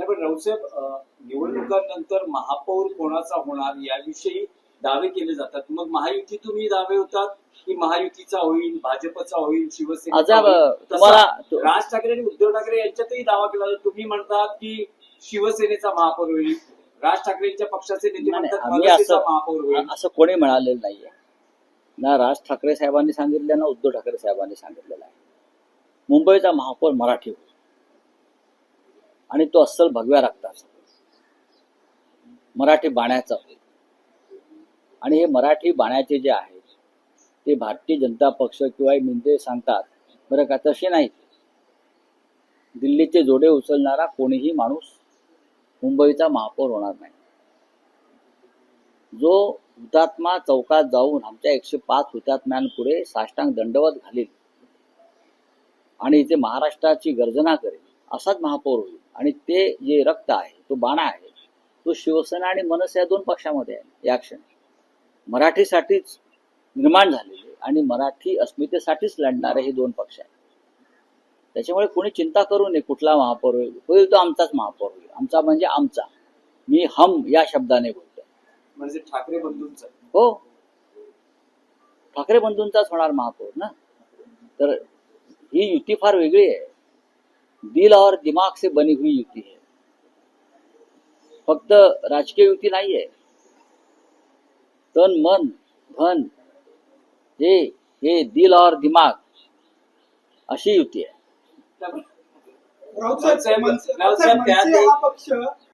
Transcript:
पण राऊतसाहेब, निवडणुकांनंतर महापौर कोणाचा होणार याविषयी दावे केले जातात. मग महायुतीतून ही दावे होतात की महायुतीचा होईल, भाजपचा होईल, शिवसेनेचा होईल. तुम्हाला राज ठाकरे आणि उद्धव ठाकरे यांच्यातही दावा केला जातो. तुम्ही म्हणतात की शिवसेनेचा महापौर होईल, राज ठाकरेंच्या पक्षाचे नेते म्हणतात मनसेचा महापौर होईल. असं कोणी म्हणालेलं नाहीये. ना राज ठाकरे साहेबांनी सांगितलं ना उद्धव ठाकरे साहेबांनी सांगितलेलं आहे. मुंबईचा महापौर मराठी होईल आणि तो अस्सल भगव्या रक्ताचा मराठी बाण्याचा होईल. आणि हे मराठी बाण्याचे जे आहेत ते भारतीय जनता पक्ष किंवा मिंदे सांगतात बरं का, तसे नाहीत. दिल्लीचे जोडे उचलणारा कोणीही माणूस मुंबईचा महापौर होणार नाही. जो हुतात्मा चौकात जाऊन आमच्या 105 हुतात्म्यांपुढे साष्टांग दंडवत घालील आणि इथे महाराष्ट्राची गर्जना करेल असाच महापौर होईल. आणि ते जे रक्त आहे, तो बाणा आहे, तो शिवसेना आणि मनसे या दोन पक्षामध्ये आहे. या क्षणी मराठीसाठीच निर्माण झालेले आणि मराठी अस्मितेसाठीच लढणारे हे दोन पक्ष आहेत. त्याच्यामुळे कोणी चिंता करू नये कुठला महापौर होईल तो आमचाच महापौर होईल. आमचा म्हणजे आमचा. मी हम या शब्दाने बोलतो. म्हणजे ठाकरे बंधूंचा. हो, ठाकरे बंधूंचाच होणार महापौर ना. तर ही युती फार वेगळी आहे. दिल और दिमाग से बनी हुई युती है. फक्त राजकीय युती नाहीये. तन मन धन हे दिल और दिमाग अशी युती आहे. राऊतसाहेब, मनसे हा पक्ष